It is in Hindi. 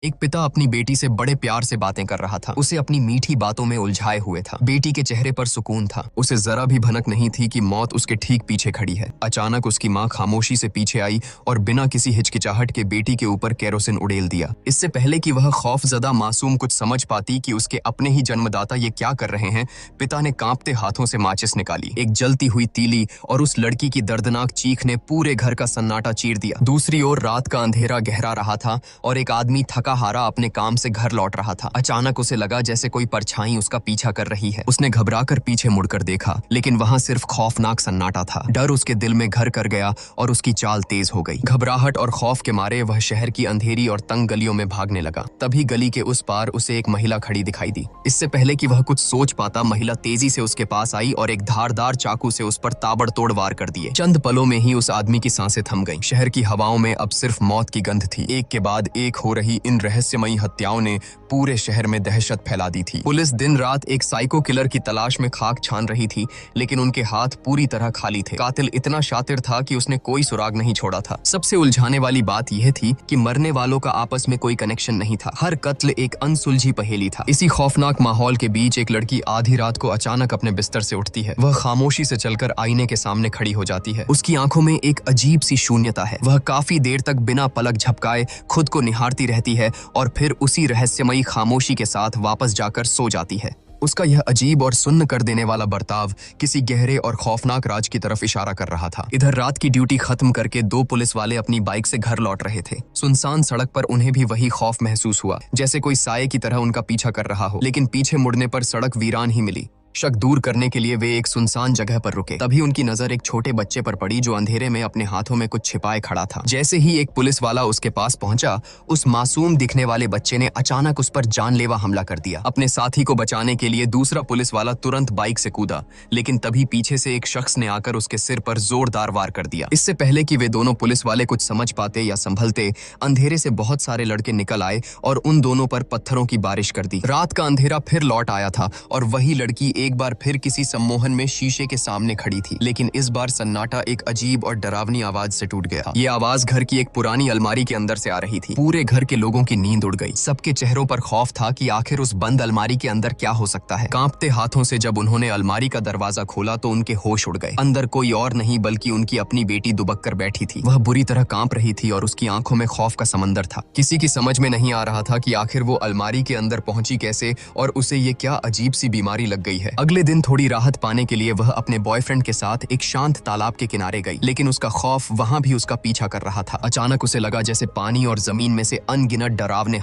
एक पिता अपनी बेटी से बड़े प्यार से बातें कर रहा था। उसे अपनी मीठी बातों में उलझाए हुए था। बेटी के चेहरे पर सुकून था। उसे जरा भी भनक नहीं थी कि मौत उसके ठीक पीछे खड़ी है। अचानक उसकी माँ खामोशी से पीछे आई और बिना किसी हिचकिचाहट के बेटी के ऊपर केरोसिन उड़ेल दिया। इससे पहले कि वह खौफजदा मासूम कुछ समझ पाती कि उसके अपने ही जन्मदाता ये क्या कर रहे हैं, पिता ने कांपते हाथों से माचिस निकाली। एक जलती हुई तीली और उस लड़की की दर्दनाक चीख ने पूरे घर का सन्नाटा चीर दिया। दूसरी ओर रात का अंधेरा गहरा रहा था और एक आदमी थका हारा अपने काम से घर लौट रहा था। अचानक उसे लगा जैसे कोई परछाई उसका पीछा कर रही है। उसने घबराकर पीछे मुड़कर देखा, लेकिन वहां सिर्फ खौफनाक सन्नाटा था। डर उसके दिल में घर कर गया और उसकी चाल तेज हो गई। घबराहट और खौफ के मारे वह शहर की अंधेरी और तंग गलियों में भागने लगा। तभी गली के उस पार उसे एक महिला खड़ी दिखाई दी। इससे पहले कि वह कुछ सोच पाता, महिला तेजी से उसके पास आई और एक धारदार चाकू से उस पर ताबड़तोड़ वार कर दिए। चंद पलों में ही उस आदमी की सांसें थम गईं। शहर की हवाओं में अब सिर्फ मौत की गंध थी। एक के बाद एक हो रही इन रहस्यमयी हत्याओं ने पूरे शहर में दहशत फैला दी थी। पुलिस दिन रात एक साइको किलर की तलाश में खाक छान रही थी, लेकिन उनके हाथ पूरी तरह खाली थे। कातिल इतना शातिर था कि उसने कोई सुराग नहीं छोड़ा था। सबसे उलझाने वाली बात यह थी कि मरने वालों का आपस में कोई कनेक्शन नहीं था। हर कत्ल एक अनसुलझी पहेली था। इसी खौफनाक माहौल के बीच एक लड़की आधी रात को अचानक अपने बिस्तर से उठती है। वह खामोशी से चलकर आईने के सामने खड़ी हो जाती है। उसकी आंखों में एक अजीब सी शून्यता है। वह काफी देर तक बिना पलक झपकाए खुद को निहारती रहती है और फिर उसी रहस्यमयी खामोशी के साथ वापस जाकर सो जाती है। उसका यह अजीब और सुन्न कर देने वाला बर्ताव किसी गहरे और खौफनाक राज की तरफ इशारा कर रहा था। इधर रात की ड्यूटी खत्म करके दो पुलिस वाले अपनी बाइक से घर लौट रहे थे। सुनसान सड़क पर उन्हें भी वही खौफ महसूस हुआ, जैसे कोई साये की तरह उनका पीछा कर रहा हो। लेकिन पीछे मुड़ने पर सड़क वीरान ही मिली। शक दूर करने के लिए वे एक सुनसान जगह पर रुके। तभी उनकी नजर एक छोटे बच्चे पर पड़ी जो अंधेरे में अपने हाथों में कुछ छिपाए खड़ा था। जैसे ही एक पुलिस वाला उसके पास पहुंचा, उस मासूम दिखने वाले बच्चे ने अचानक उस पर जानलेवा हमला कर दिया। अपने साथी को बचाने के लिए दूसरा पुलिस वाला तुरंत बाइक से कूदा, लेकिन तभी पीछे से एक शख्स ने आकर उसके सिर पर जोरदार वार कर दिया। इससे पहले कि वे दोनों पुलिस वाले कुछ समझ पाते या संभलते, अंधेरे से बहुत सारे लड़के निकल आए और उन दोनों पर पत्थरों की बारिश कर दी। रात का अंधेरा फिर लौट आया था और वही लड़की एक बार फिर किसी सम्मोहन में शीशे के सामने खड़ी थी। लेकिन इस बार सन्नाटा एक अजीब और डरावनी आवाज से टूट गया। ये आवाज घर की एक पुरानी अलमारी के अंदर से आ रही थी। पूरे घर के लोगों की नींद उड़ गई। सबके चेहरों पर खौफ था कि आखिर उस बंद अलमारी के अंदर क्या हो सकता है। कांपते हाथों से जब उन्होंने अलमारी का दरवाजा खोला तो उनके होश उड़ गए। अंदर कोई और नहीं बल्कि उनकी अपनी बेटी दुबक कर बैठी थी। वह बुरी तरह कांप रही थी और उसकी आंखों में खौफ का समंदर था। किसी की समझ में नहीं आ रहा था कि आखिर वो अलमारी के अंदर पहुंची कैसे और उसे ये क्या अजीब सी बीमारी लग गई है। अगले दिन थोड़ी राहत पाने के लिए वह अपने बॉयफ्रेंड के साथ एक शांत तालाब के किनारे गई, लेकिन उसका खौफ वहां भी उसका पीछा कर रहा था। अचानक उसे लगा जैसे पानी और जमीन में से अनगिनत डरावने